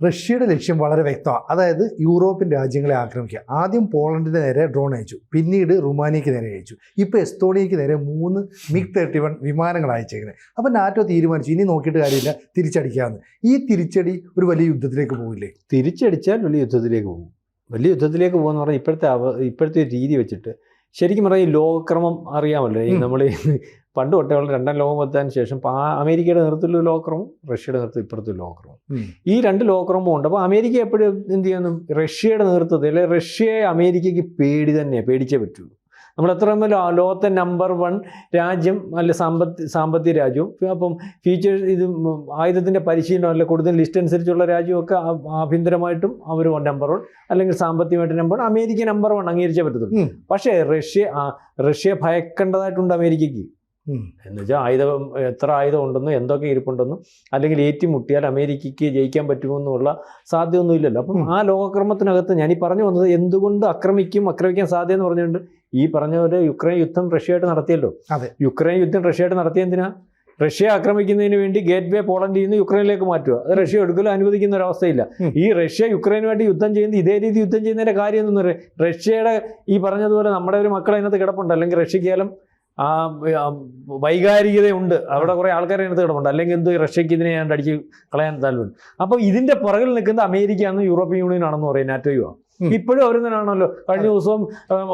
റഷ്യയുടെ ലക്ഷ്യം വളരെ വ്യക്തമാണ്. അതായത് യൂറോപ്യൻ രാജ്യങ്ങളെ ആക്രമിക്കുക. ആദ്യം പോളണ്ടിന് നേരെ ഡ്രോൺ അയച്ചു, പിന്നീട് റുമാനിയയ്ക്ക് നേരെ അയച്ചു, ഇപ്പോൾ എസ്തോണിയയ്ക്ക് നേരെ 3 MiG-31 വിമാനങ്ങൾ അയച്ചേക്കുന്നത്. അപ്പോൾ നാറ്റോ തീരുമാനിച്ചു ഇനി നോക്കിയിട്ട് കാര്യമില്ല, തിരിച്ചടിക്കാമെന്ന്. ഈ തിരിച്ചടി ഒരു വലിയ യുദ്ധത്തിലേക്ക് പോകില്ലേ? തിരിച്ചടിച്ചാൽ വലിയ യുദ്ധത്തിലേക്ക് പോകും. വലിയ യുദ്ധത്തിലേക്ക് പോകുമെന്ന് പറഞ്ഞാൽ ഇപ്പോഴത്തെ രീതി വെച്ചിട്ട് ശരിക്കും പറഞ്ഞാൽ ഈ ലോകക്രമം അറിയാമല്ലോ. ഈ നമ്മൾ പണ്ട് തൊട്ടേ ഉള്ള 2ാം ലോകമത്തിന് ശേഷം അമേരിക്കയുടെ നേതൃത്വത്തിലുള്ള ലോകക്രമം, റഷ്യയുടെ നേതൃത്വത്തിൽ ഇപ്പുറത്തെ ലോകക്രമം, ഈ 2 ലോകക്രമവും ഉണ്ട്. അപ്പോൾ അമേരിക്ക എപ്പോഴും എന്ത് ചെയ്യുന്നു, റഷ്യയുടെ നേതൃത്വത്തിൽ അല്ലെ റഷ്യയെ അമേരിക്കയ്ക്ക് പേടിച്ചേ പറ്റുള്ളൂ. നമ്മൾ എത്ര ലോകത്തെ നമ്പർ 1 രാജ്യം അല്ല സാമ്പത്തിക രാജ്യവും, അപ്പം ഫീച്ചേഴ്സ് ഇത് ആയുധത്തിൻ്റെ പരിശീലനം അല്ല കൂടുതൽ ലിസ്റ്റ് അനുസരിച്ചുള്ള രാജ്യമൊക്കെ ആഭ്യന്തരമായിട്ടും അവർ നമ്പർ 1 അല്ലെങ്കിൽ സാമ്പത്തികമായിട്ട് നമ്പർ 1, അമേരിക്ക നമ്പർ 1 അംഗീകരിച്ചേ പറ്റത്തുള്ളൂ. പക്ഷേ റഷ്യ ഭയക്കേണ്ടതായിട്ടുണ്ട് അമേരിക്കയ്ക്ക്. എന്നുവെച്ചാൽ എത്ര ആയുധം ഉണ്ടെന്നും എന്തൊക്കെ ഇരിപ്പുണ്ടെന്നും അല്ലെങ്കിൽ ഏറ്റുമുട്ടിയാൽ അമേരിക്കയ്ക്ക് ജയിക്കാൻ പറ്റുമെന്നുള്ള സാധ്യതയൊന്നും ഇല്ലല്ലോ. അപ്പം ആ ലോകക്രമത്തിനകത്ത് ഞാൻ ഈ പറഞ്ഞു വന്നത് എന്തുകൊണ്ട് ആക്രമിക്കാൻ സാധ്യത എന്ന് പറഞ്ഞുകൊണ്ട് ഈ പറഞ്ഞ പോലെ യുക്രൈൻ യുദ്ധം റഷ്യയായിട്ട് നടത്തിയല്ലോ. യുക്രൈൻ യുദ്ധം റഷ്യയായിട്ട് നടത്തിയതിനാ റഷ്യ ആക്രമിക്കുന്നതിന് വേണ്ടി ഗേറ്റ് വേ പോളണ്ടിൽ നിന്ന് യുക്രൈനിലേക്ക് മാറ്റുക. അത് റഷ്യ ഒരിക്കലും അനുവദിക്കുന്ന ഒരു അവസ്ഥയില്ല. ഈ റഷ്യ യുക്രൈനുമായിട്ട് യുദ്ധം ചെയ്യുന്നത് ഇതേ രീതി യുദ്ധം ചെയ്യുന്നതിൻ്റെ കാര്യം എന്തെന്ന് പറയാം, റഷ്യയുടെ ഈ പറഞ്ഞതുപോലെ നമ്മുടെ ഒരു മക്കൾ അതിനകത്ത് കിടപ്പുണ്ട്, അല്ലെങ്കിൽ റഷ്യക്കാലും ആ വൈകാരികതയുണ്ട്, അവിടെ കുറേ ആൾക്കാരെ അതിനകത്ത് കിടപ്പുണ്ട്, അല്ലെങ്കിൽ എന്തോ റഷ്യക്ക് ഇതിനെ ഞാൻ അടിച്ച് കളയാൻ താല്പര്യം. അപ്പോൾ ഇതിൻ്റെ പുറകിൽ നിൽക്കുന്ന അമേരിക്കയാണെന്ന് യൂറോപ്യൻ യൂണിയൻ ആണെന്ന് പറയും, നാറ്റോയുമാണ്. ഇപ്പോഴും അവർ തന്നെയാണല്ലോ. കഴിഞ്ഞ ദിവസം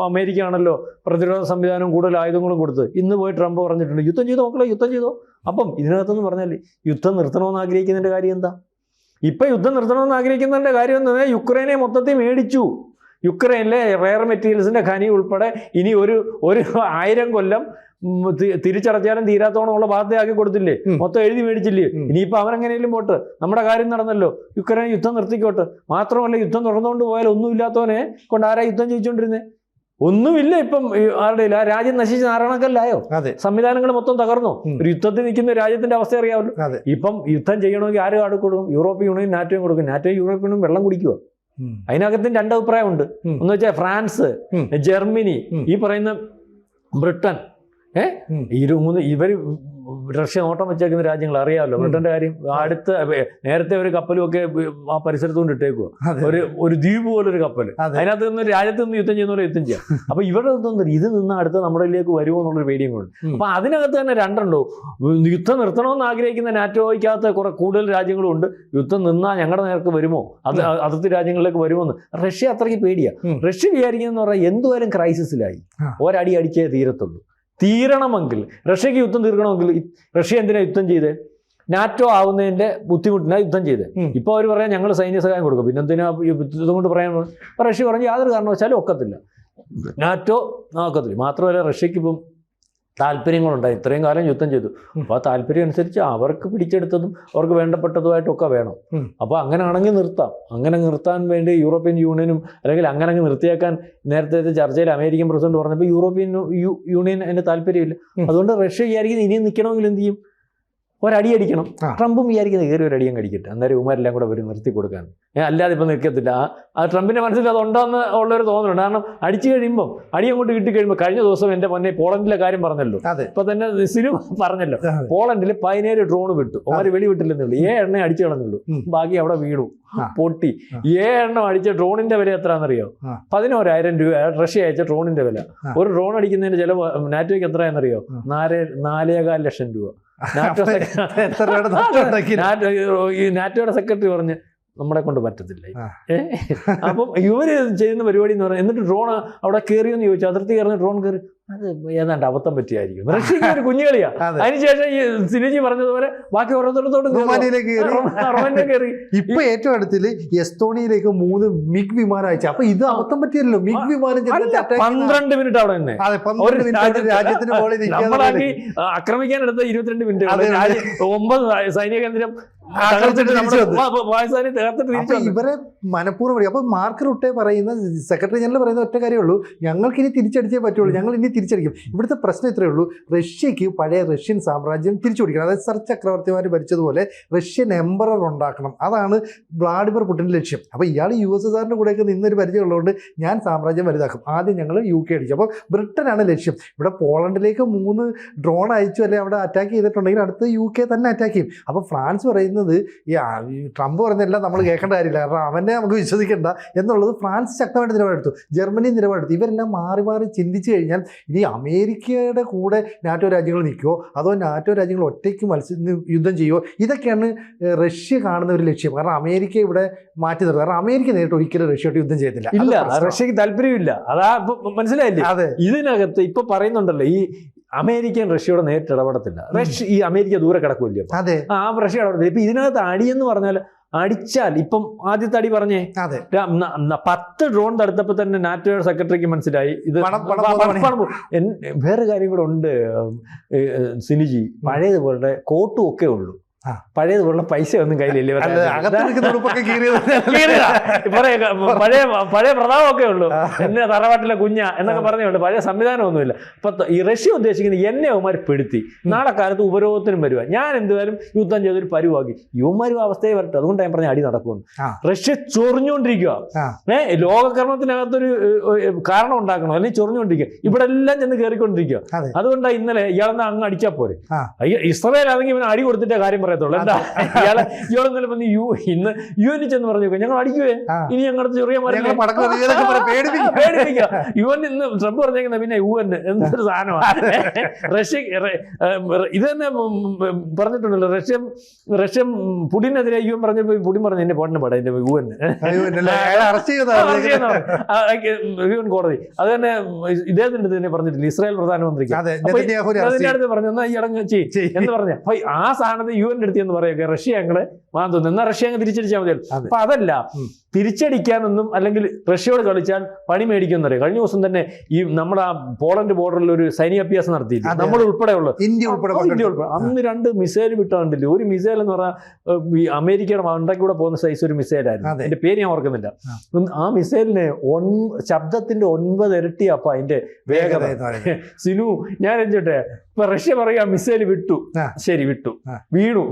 അമേരിക്ക ആണല്ലോ പ്രതിരോധ സംവിധാനവും കൂടുതൽ ആയുധങ്ങളും കൊടുത്ത്. ഇന്ന് പോയി ട്രംപ് പറഞ്ഞിട്ടുണ്ട് യുദ്ധം ചെയ്തോ മക്കളെ, യുദ്ധം ചെയ്തോ. അപ്പം ഇതിനകത്തെന്ന് പറഞ്ഞാൽ യുദ്ധം നിർത്തണമെന്ന് ആഗ്രഹിക്കുന്നതിൻ്റെ കാര്യം എന്താ? ഇപ്പം യുദ്ധം നിർത്തണമെന്ന് ആഗ്രഹിക്കുന്നതിൻ്റെ കാര്യം എന്ന് പറഞ്ഞാൽ യുക്രൈനെ മൊത്തത്തിൽ മേടിച്ചു. യുക്രൈനിലെ റെയർ മെറ്റീരിയൽസിൻ്റെ ഖനി ഉൾപ്പെടെ ഇനി ഒരു 1000 കൊല്ലം തിരിച്ചടച്ചാലും തീരാത്തോണമുള്ള ബാധ്യതയാക്കി കൊടുത്തില്ലേ, മൊത്തം എഴുതി മേടിച്ചില്ലേ. ഇനിയിപ്പോൾ അവനെങ്ങനെയും പോട്ട്, നമ്മുടെ കാര്യം നടന്നല്ലോ, യുക്രൈൻ യുദ്ധം നിർത്തിക്കോട്ടെ. മാത്രമല്ല യുദ്ധം തുടർന്നുകൊണ്ട് പോയാൽ ഒന്നുമില്ലാത്തവനെ കൊണ്ട് ആരാ യുദ്ധം ചെയ്യിച്ചുകൊണ്ടിരുന്നത്? ഒന്നുമില്ല. ഇപ്പം ആരുടെ ആ രാജ്യം നശിച്ച് നാരായണക്കല്ലായോ? സംവിധാനങ്ങൾ മൊത്തം തകർന്നോ? ഒരു യുദ്ധത്തിൽ നിൽക്കുന്ന രാജ്യത്തിന്റെ അവസ്ഥ അറിയാമല്ലോ. ഇപ്പം യുദ്ധം ചെയ്യണമെങ്കിൽ ആരും ആട് കൊടുക്കും? യൂറോപ്യൻ യൂണിയൻ നാറ്റോയും കൊടുക്കും. നാറ്റോയും യൂറോപ്യൻ യൂണിയൻ വെള്ളം കുടിക്കുക. അതിനകത്തും 2 അഭിപ്രായമുണ്ട്. ഒന്ന് വെച്ചാൽ ഫ്രാൻസ്, ജർമ്മനി, ഈ പറയുന്ന ബ്രിട്ടൻ, ഇവർ റഷ്യ നോട്ടം വെച്ചേക്കുന്ന രാജ്യങ്ങൾ അറിയാമല്ലോ. ബ്രിട്ടന്റെ കാര്യം അടുത്ത് നേരത്തെ ഒരു കപ്പലും ഒക്കെ ആ പരിസരത്തുകൊണ്ട് ഇട്ടേക്കുക, ഒരു ദ്വീപ് പോലൊരു കപ്പൽ. അതിനകത്ത് നിന്ന് രാജ്യത്ത് നിന്ന് യുദ്ധം ചെയ്യുന്ന പോലെ യുദ്ധം ചെയ്യാം. അപ്പൊ ഇവരുടെ ഇത് നിന്ന് അടുത്ത് നമ്മുടെ ഇതിലേക്ക് വരുമോ എന്നുള്ളൊരു പേടിയും കൊണ്ട്. അപ്പൊ അതിനകത്ത് തന്നെ 2 ഉണ്ടോ. യുദ്ധം നിർത്തണമെന്ന് ആഗ്രഹിക്കുന്ന നാറ്റോയ്ക്കകത്ത് കുറെ കൂടുതൽ രാജ്യങ്ങളും ഉണ്ട്. യുദ്ധം നിന്നാൽ ഞങ്ങളുടെ നേർക്ക് വരുമോ, അതിർത്തി രാജ്യങ്ങളിലേക്ക് വരുമോ എന്ന് റഷ്യ അത്രയ്ക്ക് പേടിയാ. റഷ്യ വിചാരിക്കുന്നതെന്ന് പറഞ്ഞാൽ എന്തുവരും ക്രൈസിസിലായി ഒരടി അടിച്ചേ തീരണമെങ്കിൽ റഷ്യക്ക് യുദ്ധം തീർക്കണമെങ്കിൽ റഷ്യ എന്തിനാ യുദ്ധം ചെയ്തേ? നാറ്റോ ആവുന്നതിൻ്റെ ബുദ്ധിമുട്ടിനാണ് യുദ്ധം ചെയ്തത്. ഇപ്പോൾ അവർ പറയാം ഞങ്ങൾ സൈന്യ സഹായം കൊടുക്കും, പിന്നെ എന്തിനാ യുദ്ധം കൊണ്ട് പറയാൻ? റഷ്യ പറഞ്ഞ് യാതൊരു കാരണവശാലും ഒക്കത്തില്ല, നാറ്റോ ഒക്കത്തില്ല. മാത്രമല്ല റഷ്യക്ക് ഇപ്പം താല്പര്യങ്ങളുണ്ടായി, ഇത്രയും കാലം യുദ്ധം ചെയ്തു. അപ്പോൾ ആ താല്പര്യം അനുസരിച്ച് അവർക്ക് പിടിച്ചെടുത്തതും അവർക്ക് വേണ്ടപ്പെട്ടതുമായിട്ടൊക്കെ വേണം. അപ്പോൾ അങ്ങനെയാണെങ്കിൽ നിർത്താം. അങ്ങനെ നിർത്താൻ വേണ്ടി യൂറോപ്യൻ യൂണിയനും അല്ലെങ്കിൽ അങ്ങനെ നിർത്തിയേക്കാൻ നേരത്തെ ചർച്ചയിൽ അമേരിക്കൻ പ്രസിഡന്റ് പറഞ്ഞപ്പോൾ യൂറോപ്യൻ യൂണിയൻ അതിന് താല്പര്യമില്ല. അതുകൊണ്ട് റഷ്യ വിചാരിക്കുന്നത് ഇനിയും നിൽക്കണമെങ്കിൽ എന്ത് ചെയ്യും? ഒരടി അടിക്കണം. ട്രംപും വിചാരിക്കുന്നത് കയറി ഒരു അടിയും കടിക്കട്ടെ, അന്നേരം ഇവന്മാരെല്ലാം കൂടെ വരും നിർത്തി കൊടുക്കാൻ. അല്ലാതെ ഇപ്പം നിൽക്കത്തില്ല. ആ ട്രംപിൻ്റെ മനസ്സിൽ അതുണ്ടോയെന്ന് ഉള്ളൊരു തോന്നലുണ്ട്. കാരണം അടിച്ചു കഴിയുമ്പം അടി അങ്ങോട്ട് കിട്ടിക്കഴിയുമ്പോൾ, കഴിഞ്ഞ ദിവസം എൻ്റെ പൊന്നെ പോളണ്ടിലെ കാര്യം പറഞ്ഞല്ലോ, ഇപ്പം തന്നെ സിനിമ പറഞ്ഞല്ലോ, പോളണ്ടിൽ 17 ഡ്രോൺ വിട്ടു. അവർ വെടിവിട്ടില്ലെന്നുള്ളൂ, 7 എണ്ണ അടിച്ചു കളഞ്ഞുള്ളൂ, ബാക്കി അവിടെ വീണു പൊട്ടി. 7 എണ്ണം അടിച്ച ഡ്രോണിന്റെ വില എത്രയാണെന്നറിയോ? 11,000 രൂപ റഷ്യ അയച്ച ഡ്രോണിന്റെ വില. ഒരു ഡ്രോൺ അടിക്കുന്നതിന് ചിലവ് നാറ്റോയ്ക്ക് എത്രയാണെന്നറിയോ? 4.25 ലക്ഷം രൂപ. നാറ്റോയുടെ സെക്രട്ടറി പറഞ്ഞ് നമ്മളെ കൊണ്ട് പറ്റത്തില്ല. അപ്പം ഇവര് ചെയ്യുന്ന പരിപാടി എന്ന് പറഞ്ഞാൽ, എന്നിട്ട് ഡ്രോൺ അവിടെ കയറിയെന്ന് ചോദിച്ചു, അതിർത്തി കയറുന്ന ഡ്രോൺ കയറി, അത് ഏതാണ്ട് അബദ്ധം പറ്റിയായിരിക്കും. റഷ്യക്ക് ഒരു കുഞ്ഞുകളിയാ. അതിനുശേഷം ഈ സിനിജി പറഞ്ഞതുപോലെ ബാക്കി ഓരോരുത്തരോടും കയറി. ഇപ്പൊ ഏറ്റവും അടുത്തില് എസ്തോണിയയിലേക്ക് 3 MiG വിമാനം അയച്ചു. അപ്പൊ ഇത് അബദ്ധം പറ്റിയല്ലോ. MiG വിമാനം 12 മിനിറ്റ് അവിടെ തന്നെ രാജ്യത്തിന് നമ്മളാക്കി ആക്രമിക്കാൻ എടുത്ത 22 മിനിറ്റ് 9 സൈനിക കേന്ദ്രം ഇവരെ മനഃപൂർവ്വം. അപ്പൊ മാർക്ക് റുട്ടെ പറയുന്ന, സെക്രട്ടറി ജനറൽ പറയുന്ന ഒറ്റ കാര്യമുള്ളൂ, ഞങ്ങൾക്ക് ഇനി തിരിച്ചടിച്ചേ പറ്റുള്ളൂ, ഞങ്ങൾ ഇനി തിരിച്ചടിക്കും. ഇവിടുത്തെ പ്രശ്നം ഇത്രയേ ഉള്ളൂ, റഷ്യക്ക് പഴയ റഷ്യൻ സാമ്രാജ്യം തിരിച്ചു പിടിക്കണം. അതായത് സർ ചക്രവർത്തിമാർ ഭരിച്ചതുപോലെ റഷ്യൻ എംപറർ ഉണ്ടാക്കണം. അതാണ് വ്ളാഡിമിർ പുടിൻ്റെ ലക്ഷ്യം. അപ്പോൾ ഇയാൾ USSRന്റെ കൂടെയൊക്കെ നിന്നൊരു പരിചയമുള്ളതുകൊണ്ട് ഞാൻ സാമ്രാജ്യം വലുതാക്കും. ആദ്യം ഞങ്ങൾ UK അടിച്ചു. അപ്പോൾ ബ്രിട്ടനാണ് ലക്ഷ്യം. ഇവിടെ പോളണ്ടിലേക്ക് 3 ഡ്രോൺ അയച്ചു, അല്ലെങ്കിൽ അവിടെ അറ്റാക്ക് ചെയ്തിട്ടുണ്ടെങ്കിൽ അടുത്ത് UK തന്നെ അറ്റാക്ക് ചെയ്യും. അപ്പോൾ ഫ്രാൻസ് പറയുന്നത് പറയുന്നത് ഈ ട്രംപ് പറഞ്ഞെല്ലാം നമ്മൾ കേൾക്കേണ്ട കാര്യമില്ല, കാരണം അവനെ നമുക്ക് വിശ്വസിക്കേണ്ട എന്നുള്ളത്. ഫ്രാൻസ് ശക്തമായിട്ട് നിലപാടെടുത്തു, ജർമ്മനി നിലപാടെടുത്തു. ഇവരെല്ലാം മാറി മാറി ചിന്തിച്ചു കഴിഞ്ഞാൽ ഇനി അമേരിക്കയുടെ കൂടെ നാറ്റോ രാജ്യങ്ങൾ നിൽക്കുമോ അതോ നാറ്റോ രാജ്യങ്ങൾ ഒറ്റയ്ക്ക് യുദ്ധം ചെയ്യുമോ, ഇതൊക്കെയാണ് റഷ്യ കാണുന്ന ഒരു ലക്ഷ്യം. കാരണം അമേരിക്ക ഇവിടെ മാറ്റി നിർത്തും. കാരണം അമേരിക്ക നേരിട്ട് ഒരിക്കലും റഷ്യയോട്ട് യുദ്ധം ചെയ്യത്തില്ല. ഇല്ല, റഷ്യക്ക് താല്പര്യമില്ല. അതാ മനസ്സിലായില്ലേ? അതെ, ഇതിനകത്ത് ഇപ്പൊ പറയുന്നുണ്ടല്ലോ, ഈ അമേരിക്കൻ റഷ്യയോട് നേരിട്ട് ഇടപെടത്തില്ല. റഷ്യ ഈ അമേരിക്ക ദൂരെ കിടക്കൂല്ലേ, അതെ, റഷ്യ ഇടപെടത്തില്ല. ഇപ്പൊ ഇതിനകത്ത് അടിയെന്ന് പറഞ്ഞാൽ അടിച്ചാൽ ഇപ്പം ആദ്യത്തെ അടി പറഞ്ഞേ 10 ഡ്രോൺ തടുത്തപ്പോ തന്നെ നാറ്റോ സെക്രട്ടറിക്ക് മനസ്സിലായി ഇത് വേറെ കാര്യം കൂടെ ഉണ്ട് സിനിജി. പഴയതുപോലെ കോട്ടും ഒക്കെ ഉള്ളൂ, പഴയതുപോലെ പൈസ ഒന്നും കയ്യിലില്ല. പഴയ പ്രതാപമൊക്കെ ഉള്ളൂ, എന്നെ തറവാട്ടിലെ കുഞ്ഞ എന്നൊക്കെ പറഞ്ഞുണ്ട്. പഴയ സംവിധാനമൊന്നുമില്ല. അപ്പൊ ഈ റഷ്യ ഉദ്ദേശിക്കുന്നത് എന്നെ യവന്മാർ പെടുത്തി നാളെ കാലത്ത് ഉപരോധത്തിനും വരുക, ഞാൻ എന്തായാലും യുദ്ധം ചെയ്തൊരു പരുവാക്കി യവന്മാരും അവസ്ഥയെ വരട്ടെ. അതുകൊണ്ട് ഞാൻ പറഞ്ഞ അടി നടക്കുമെന്ന്. റഷ്യ ചൊറിഞ്ഞുകൊണ്ടിരിക്കുക. ലോകകർമ്മത്തിനകത്തൊരു കാരണം ഉണ്ടാക്കണം, അല്ലെങ്കിൽ ചൊറിഞ്ഞുകൊണ്ടിരിക്കുക. ഇവിടെ എല്ലാം ചെന്ന് കയറിക്കൊണ്ടിരിക്കുക. അതുകൊണ്ടാണ് ഇന്നലെ ഇയാളെന്നാ അങ്ങ് അടിച്ചാൽ പോരെ. ഇസ്രായേൽ ആണെങ്കിൽ ഇവന് അടി കൊടുത്തിട്ട് കാര്യം പറയത്തുള്ളൂ. എന്താ ഇയാളെന്നല്ല പറഞ്ഞ് ഇന്ന് UN ചെന്ന് പറഞ്ഞു, ഞങ്ങൾ അടിക്കുവേ, ഇനി ഞങ്ങളുടെ ചെറിയ പേടിപ്പിക്കുക. UN ഇന്ന് ട്രംപ് പറഞ്ഞേക്കുന്ന പിന്നെ UN എന്തൊരു സാധനമാണ്. റഷ്യ ഇത് തന്നെ പറഞ്ഞിട്ടുണ്ടല്ലോ. റഷ്യ പുടിനെതിരെ UN പറഞ്ഞപ്പോ പുടിൻ പറഞ്ഞു എന്നെ പോട്ടിന് പാടാ എന്റെ UN കോടതി. അത് തന്നെ ഇദ്ദേഹത്തിന്റെ തന്നെ പറഞ്ഞിട്ടില്ല, ഇസ്രായേൽ പ്രധാനമന്ത്രിക്ക്. അതിന്റെ അടുത്ത് പറഞ്ഞു എന്നാ ഈ അടങ്ങ് എന്ന് പറഞ്ഞ ആ സാധനത്തെ UN എടുത്തി എന്ന് പറയുക റഷ്യ ഞങ്ങള് മാന്തുന്നു. എന്നാൽ റഷ്യ അങ്ങ് തിരിച്ചടിച്ചാൽ മതിയല്ലോ. അപ്പൊ അതല്ല, തിരിച്ചടിക്കാനൊന്നും അല്ലെങ്കിൽ റഷ്യയോട് കളിച്ചാൽ പണി മേടിക്കുമെന്ന് അറിയാം. കഴിഞ്ഞ ദിവസം തന്നെ ഈ നമ്മുടെ പോളണ്ട് ബോർഡറിൽ ഒരു സൈനിക അഭ്യാസം നടത്തിയില്ല, നമ്മൾ ഉൾപ്പെടെ ഉള്ളത്, ഇന്ത്യ ഉൾപ്പെടെ. അന്ന് 2 മിസൈൽ വിട്ടാണ്ടില്ല. ഒരു മിസൈൽ എന്ന് പറഞ്ഞാൽ ഈ അമേരിക്കയുടെ മണ്ടയ്ക്കൂടെ പോകുന്ന സൈസ് ഒരു മിസൈലായിരുന്നു. അതിന്റെ പേര് ഞാൻ ഓർക്കുന്നില്ല. ആ മിസൈലിന് ശബ്ദത്തിന്റെ 9 ഇരട്ടിയപ്പ അതിന്റെ വേഗത. സിനു ഞാൻ എഞ്ചോട്ടെ, ഇപ്പൊ റഷ്യ പറയാ മിസൈൽ വിട്ടു, ശരി വിട്ടു, വീണു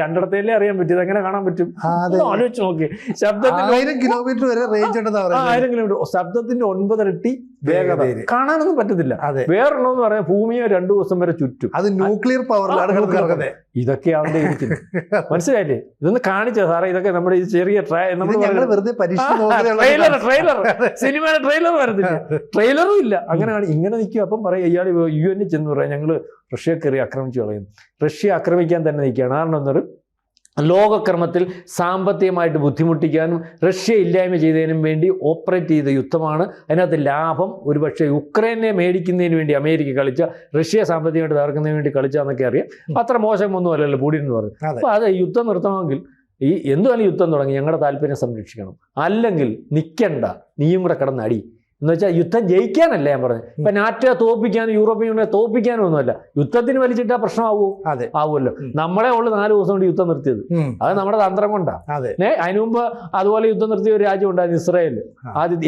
രണ്ടിടത്തല്ലേ അറിയാൻ പറ്റും, ഇതെങ്ങനെ കാണാൻ പറ്റും? ആലോചിച്ച് നോക്കി. ശബ്ദത്തിന് 1000 കിലോമീറ്റർ വരെ റേഞ്ച് ഉണ്ടെന്ന് പറയുന്നത്. 1000 കിലോമീറ്റർ, ശബ്ദത്തിന്റെ 9 ഇരട്ടി വേഗത. കാണാനൊന്നും പറ്റത്തില്ല. വേറൊന്നും പറയാം, ഭൂമിയെ 2 ദിവസം വരെ ചുറ്റും. അത് ന്യൂക്ലിയർ പവറിലാണ് കിടക്കുന്നത്. ഇതൊക്കെ അവിടെ ഇരിക്കുന്നു. മനസ്സിലായില്ലേ? ഇതൊന്ന് കാണിച്ചോ സാറേ, ഇതൊക്കെ നമ്മുടെ ഈ ചെറിയ ട്രെയിലർ സിനിമയുടെ ട്രെയിലർ വരത്തില്ല, ട്രെയിലറും ഇല്ല. അങ്ങനെയാണ് ഇങ്ങനെ നിൽക്കും. അപ്പം പറയാം ഇയാൾ UN ചെന്ന് പറയാം ഞങ്ങള് റഷ്യ കയറി ആക്രമിച്ചു കളയും. റഷ്യ ആക്രമിക്കാൻ തന്നെ നിൽക്കുകയാണ്. കാരണം എന്നൊരു ലോകക്രമത്തിൽ സാമ്പത്തികമായിട്ട് ബുദ്ധിമുട്ടിക്കാനും റഷ്യ ഇല്ലായ്മ ചെയ്തതിനും വേണ്ടി ഓപ്പറേറ്റ് ചെയ്ത യുദ്ധമാണ്. അതിനകത്ത് ലാഭം ഒരുപക്ഷെ യുക്രൈനെ മേടിക്കുന്നതിന് വേണ്ടി അമേരിക്ക കളിച്ച, റഷ്യ സാമ്പത്തികമായിട്ട് തകർക്കുന്നതിന് വേണ്ടി കളിച്ചാന്നൊക്കെ അറിയാം. അത്ര മോശമൊന്നും അല്ലല്ലോ പുടിൻ എന്ന് പറഞ്ഞു. അപ്പോൾ അത് യുദ്ധം നിർത്തണമെങ്കിൽ ഈ എന്തുവായാലും യുദ്ധം തുടങ്ങി ഞങ്ങളുടെ താല്പര്യം സംരക്ഷിക്കണം, അല്ലെങ്കിൽ നിൽക്കണ്ട, നീയും കൂടെ കിടന്നടി എന്ന് വെച്ചാൽ യുദ്ധം ജയിക്കാനല്ല ഞാൻ പറഞ്ഞത്. ഇപ്പൊ നാറ്റോ തോപ്പിക്കാനും യൂറോപ്യൻ യൂണിയനെ തോപ്പിക്കാനും ഒന്നുമല്ല, യുദ്ധത്തിന് വലിച്ചിട്ടാ പ്രശ്നമാവൂ. ആവുമല്ലോ. നമ്മളെ ഉള്ളു 4 ദിവസം കൊണ്ട് യുദ്ധം നിർത്തിയത്, അത് നമ്മുടെ തന്ത്രം കൊണ്ടാ. അതിനു മുമ്പ് അതുപോലെ യുദ്ധം നിർത്തിയ ഒരു രാജ്യം ഉണ്ടായിരുന്നു, ഇസ്രായേൽ. ആദ്യം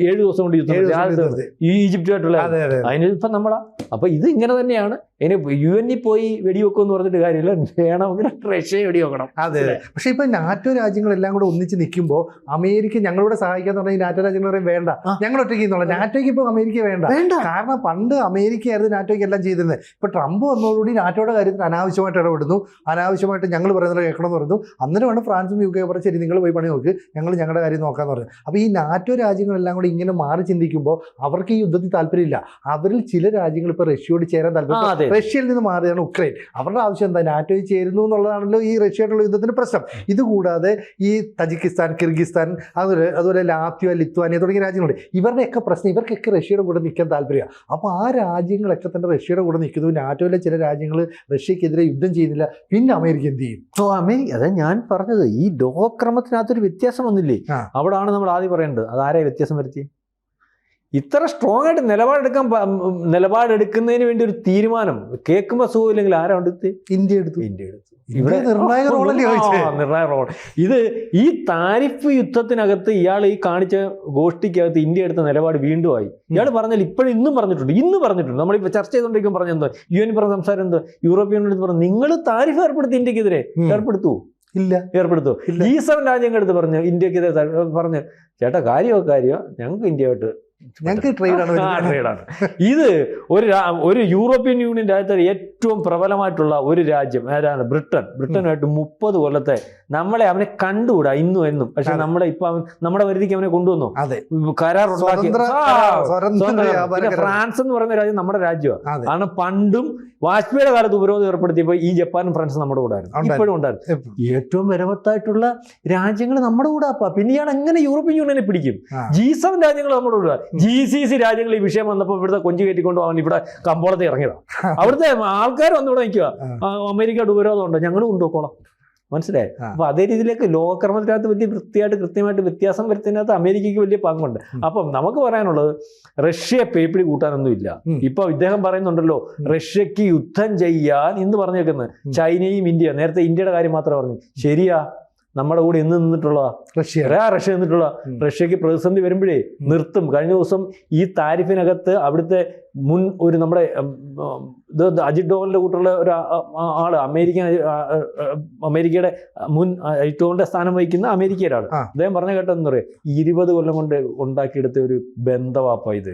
7 ദിവസം കൊണ്ട് യുദ്ധം നിർത്തി, ഈജിപ്റ്റുമായിട്ടുള്ള. അതിന് ഇപ്പം നമ്മളാ. അപ്പൊ ഇത് ഇങ്ങനെ തന്നെയാണ്. ഇനി UN പോയി വെടിവെക്കുമെന്ന് പറഞ്ഞിട്ട് കാര്യമില്ല, വേണമെങ്കിൽ റഷ്യ വെടിവെക്കണം. അതെ. പക്ഷെ ഇപ്പൊ നാറ്റോ രാജ്യങ്ങളെല്ലാം കൂടെ ഒന്നിച്ച് നിൽക്കുമ്പോൾ അമേരിക്ക ഞങ്ങളോട് സഹായിക്കാന്ന് പറഞ്ഞാൽ ഈ നാറ്റോ രാജ്യങ്ങൾ പറയും വേണ്ട, ഞങ്ങൾ ഒറ്റയ്ക്ക് നാറ്റോയ്ക്ക് ഇപ്പൊ അമേരിക്ക വേണ്ട. കാരണം പണ്ട് അമേരിക്കയായിരുന്നു നാറ്റോയ്ക്ക് എല്ലാം ചെയ്തിരുന്നത്. ഇപ്പൊ ട്രംപ് വന്നതോടുകൂടി നാറ്റോയുടെ കാര്യത്തിൽ അനാവശ്യമായിട്ട് ഇടപെടുന്നു, അനാവശ്യമായിട്ട് ഞങ്ങൾ പറയുന്നത് കേൾക്കണം എന്ന് പറഞ്ഞു. അന്നേരമാണ് ഫ്രാൻസും UK പറഞ്ഞു ശരി നിങ്ങൾ പോയി പണി നോക്ക്, ഞങ്ങൾ ഞങ്ങളുടെ കാര്യം നോക്കാന്ന് പറഞ്ഞു. അപ്പൊ ഈ നാറ്റോ രാജ്യങ്ങളെല്ലാം കൂടി ഇങ്ങനെ മാറി ചിന്തിക്കുമ്പോൾ അവർക്ക് ഈ യുദ്ധത്തിൽ താല്പര്യമില്ല. അവരിൽ ചില രാജ്യങ്ങൾ ഇപ്പൊ റഷ്യയോട് ചേരാൻ താല്പര്യം, റഷ്യയിൽ നിന്ന് മാറിയാണ് ഉക്രൈൻ. അവരുടെ ആവശ്യം എന്താ, നാറ്റോയിൽ ചേരുന്നു എന്നുള്ളതാണല്ലോ ഈ റഷ്യയായിട്ടുള്ള യുദ്ധത്തിന്റെ പ്രശ്നം. ഇതുകൂടാതെ ഈ തജിക്കിസ്ഥാൻ, കിർഗിസ്ഥാൻ, അതുപോലെ ലാത്വിയ, ലിത്വാനിയ തുടങ്ങിയ രാജ്യങ്ങളുണ്ട്. ഇവരുടെയൊക്കെ പ്രശ്നം, ഇവർക്കൊക്കെ റഷ്യയുടെ കൂടെ നിൽക്കാൻ താല്പര്യമാണ്. അപ്പോൾ ആ രാജ്യങ്ങളൊക്കെ തന്നെ റഷ്യയുടെ കൂടെ നിൽക്കുന്നു. നാറ്റോയിലെ ചില രാജ്യങ്ങൾ റഷ്യക്കെതിരെ യുദ്ധം ചെയ്യുന്നില്ല. പിന്നെ അമേരിക്ക എന്ത് ചെയ്യും? അതാ ഞാൻ പറഞ്ഞത്, ഈ ലോകക്രമത്തിനകത്തൊരു വ്യത്യാസം വന്നില്ലേ, അവിടാണ് നമ്മൾ ആദ്യം പറയേണ്ടത്. അതാരെ വ്യത്യാസം വരുത്തി? ഇത്ര സ്ട്രോങ് ആയിട്ട് നിലപാടെടുക്കുന്നതിന് വേണ്ടി ഒരു തീരുമാനം കേൾക്കുമ്പോൾ സുഖമില്ലെങ്കിൽ ആരാ എടുത്ത്? ഇന്ത്യ എടുത്തു. ഇവിടെ നിർണായക റോൾ. ഇത് ഈ താരിഫ് യുദ്ധത്തിനകത്ത് ഇയാൾ ഈ കാണിച്ച ഗോഷ്ഠിക്കകത്ത് ഇന്ത്യ എടുത്ത നിലപാട് വീണ്ടും ആയി. ഇയാൾ പറഞ്ഞാൽ ഇന്നും പറഞ്ഞിട്ടുണ്ട്. നമ്മളിപ്പോൾ ചർച്ച ചെയ്തുകൊണ്ടിരിക്കും പറഞ്ഞെന്തോ UN പറഞ്ഞ സംസാരം എന്തോ, യൂറോപ്യൻ യൂണിയൻ പറഞ്ഞു നിങ്ങൾ താരിഫ് ഏർപ്പെടുത്തി ഇന്ത്യക്കെതിരെ. ഏർപ്പെടുത്തൂ. G7 രാജ്യങ്ങളെടുത്ത് പറഞ്ഞു ഇന്ത്യക്കെതിരെ പറഞ്ഞു ചേട്ടാ കാര്യമോ ഞങ്ങൾക്ക് ഇന്ത്യയായിട്ട് ഞങ്ങൾക്ക് ട്രേഡാണ് ട്രേഡാണ്. ഇത് ഒരു യൂറോപ്യൻ യൂണിയൻ രാജ്യത്തെ ഏറ്റവും പ്രബലമായിട്ടുള്ള ഒരു രാജ്യം ഏതാണ്? ബ്രിട്ടനുമായിട്ട് 30 കൊല്ലത്തെ നമ്മളെ അവനെ കണ്ടുകൂടാ ഇന്നും എന്നും. പക്ഷെ നമ്മുടെ ഇപ്പൊ നമ്മുടെ പരിധിക്ക് അവനെ കൊണ്ടുവന്നു, കരാറുണ്ടാക്കി. ഫ്രാൻസ് എന്ന് പറയുന്ന രാജ്യം നമ്മുടെ രാജ്യമാണ്. കാരണം പണ്ടും വാജ്പേയിയുടെ കാലത്ത് ഉപരോധം ഏർപ്പെടുത്തിയപ്പോൾ ഈ ജപ്പാനും ഫ്രാൻസും നമ്മുടെ കൂടെ ആയിരുന്നു, ഇപ്പോഴും ഉണ്ടായിരുന്നു. ഏറ്റവും ബലവത്തായിട്ടുള്ള രാജ്യങ്ങൾ നമ്മുടെ കൂടെ അപ്പ പിന്നെ ഇയാൾ എങ്ങനെ യൂറോപ്യൻ യൂണിയനെ പിടിക്കും? G7 രാജ്യങ്ങൾ നമ്മുടെ കൂടെ, GCC രാജ്യങ്ങൾ ഈ വിഷയം വന്നപ്പോൾ ഇവിടുത്തെ കൊഞ്ചു കയറ്റിക്കൊണ്ട് അവൻ ഇവിടെ കമ്പോളത്തെ ഇറങ്ങിയതാണ്. അവിടുത്തെ ആൾക്കാർ വന്നിവിടെ നിൽക്കുക, അമേരിക്കയുടെ ഉപരോധം ഉണ്ട്, ഞങ്ങളും കൊണ്ടുപോക്കോളാം. മനസ്സിലായി? അപ്പൊ അതേ രീതിയിലേക്ക് ലോകക്രമത്തിനകത്ത് വലിയ വൃത്തിയായിട്ട് കൃത്യമായിട്ട് വ്യത്യാസം വരുത്തുന്നതിനകത്ത് അമേരിക്കയ്ക്ക് വലിയ പങ്കുണ്ട്. അപ്പം നമുക്ക് പറയാനുള്ളത് റഷ്യയെ പേപ്പിടി കൂട്ടാനൊന്നും ഇല്ല. ഇപ്പൊ ഇദ്ദേഹം പറയുന്നുണ്ടല്ലോ റഷ്യക്ക് യുദ്ധം ചെയ്യാൻ ഇന്ന് പറഞ്ഞേക്കുന്നത് ചൈനയും ഇന്ത്യ. നേരത്തെ ഇന്ത്യയുടെ കാര്യം മാത്രമേ പറഞ്ഞു. ശരിയാ, നമ്മുടെ കൂടെ ഇന്ന് നിന്നിട്ടുള്ള റഷ്യ നിന്നിട്ടുള്ള റഷ്യക്ക് പ്രതിസന്ധി വരുമ്പോഴേ നിർത്തും. കഴിഞ്ഞ ദിവസം ഈ താരിഫിനകത്ത് അവിടുത്തെ മുൻ ഒരു നമ്മുടെ അജിത് ഡോവലിന്റെ കൂട്ടുള്ള ഒരു ആള്, അമേരിക്കയുടെ മുൻ അജിത് ഡോവലിന്റെ സ്ഥാനം വഹിക്കുന്ന അമേരിക്കയിലാണ്. അദ്ദേഹം പറഞ്ഞ കേട്ടെന്ന് പറയാം, 20 കൊല്ലം കൊണ്ട് ഉണ്ടാക്കിയെടുത്ത ഒരു ബന്ധവാപ്പ ഇത്.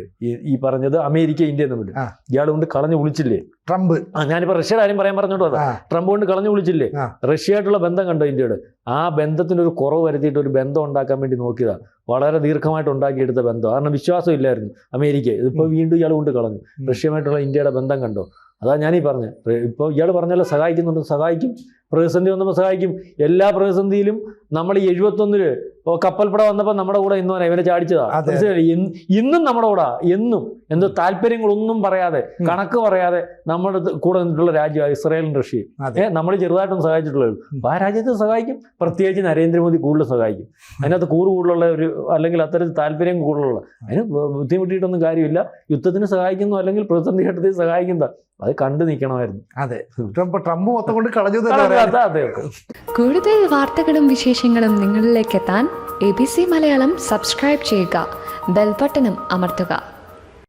ഈ പറഞ്ഞത് അമേരിക്ക ഇന്ത്യ തമ്മിൽ. ഇയാൾ കൊണ്ട് കളഞ്ഞു വിളിച്ചില്ലേ ട്രംപ്? ഞാനിപ്പോ റഷ്യയുടെ കാര്യം പറയാൻ പറഞ്ഞോട്ടോ, ട്രംപ് കൊണ്ട് കളഞ്ഞു വിളിച്ചില്ലേ? റഷ്യയായിട്ടുള്ള ബന്ധം കണ്ടോ ഇന്ത്യയുടെ? ആ ബന്ധത്തിന് ഒരു കുറവ് വരുത്തിയിട്ട് ഒരു ബന്ധം ഉണ്ടാക്കാൻ വേണ്ടി നോക്കിയതാ. വളരെ ദീർഘമായിട്ട് ഉണ്ടാക്കിയെടുത്ത ബന്ധം. കാരണം വിശ്വാസം ഇല്ലായിരുന്നു അമേരിക്ക. ഇതിപ്പോൾ വീണ്ടും ഇയാൾ കൊണ്ട് കളഞ്ഞു. റഷ്യയുമായിട്ടുള്ള ഇന്ത്യയുടെ ബന്ധം കണ്ടോ? അതാ ഞാനീ പറഞ്ഞത്. ഇപ്പോൾ ഇയാൾ പറഞ്ഞല്ലോ സഹായിക്കുന്നുണ്ട്, സഹായിക്കും. പ്രതിസന്ധി വന്നപ്പോൾ സഹായിക്കും. എല്ലാ പ്രതിസന്ധിയിലും നമ്മൾ ഈ 71 കപ്പൽപ്പട വന്നപ്പോൾ നമ്മുടെ കൂടെ ഇന്നോനെ ഇവനെ ചാടിച്ചതാ. ഇന്നും നമ്മുടെ കൂടെ എന്നും എന്തോ താല്പര്യങ്ങളൊന്നും പറയാതെ കണക്ക് പറയാതെ നമ്മുടെ കൂടെ നിന്നിട്ടുള്ള രാജ്യമാണ് ഇസ്രായേലും റഷ്യയും. നമ്മൾ ചെറുതായിട്ടൊന്നും സഹായിച്ചിട്ടുള്ളൂ. അപ്പോൾ ആ രാജ്യത്തെ സഹായിക്കും. പ്രത്യേകിച്ച് നരേന്ദ്രമോദി കൂടുതൽ സഹായിക്കും. അതിനകത്ത് കൂടുതലുള്ള ഒരു അല്ലെങ്കിൽ അത്തരത്തിൽ താല്പര്യം കൂടുതലുള്ള, അതിന് ബുദ്ധിമുട്ടിയിട്ടൊന്നും കാര്യമില്ല. യുദ്ധത്തിന് സഹായിക്കുന്നു അല്ലെങ്കിൽ പ്രതിസന്ധി ഘട്ടത്തിൽ സഹായിക്കുന്നതാ. അത് കണ്ടു നിൽക്കണമായിരുന്നു. അതെ, ട്രംപ് മൊത്തം കൊണ്ട് കളഞ്ഞു. കൂടുതൽ വാർത്തകളും വിശേഷങ്ങളും നിങ്ങളിലേക്ക് എത്താൻ ABC മലയാളം സബ്സ്ക്രൈബ് ചെയ്യുക, ബെൽ ബട്ടണും അമർത്തുക.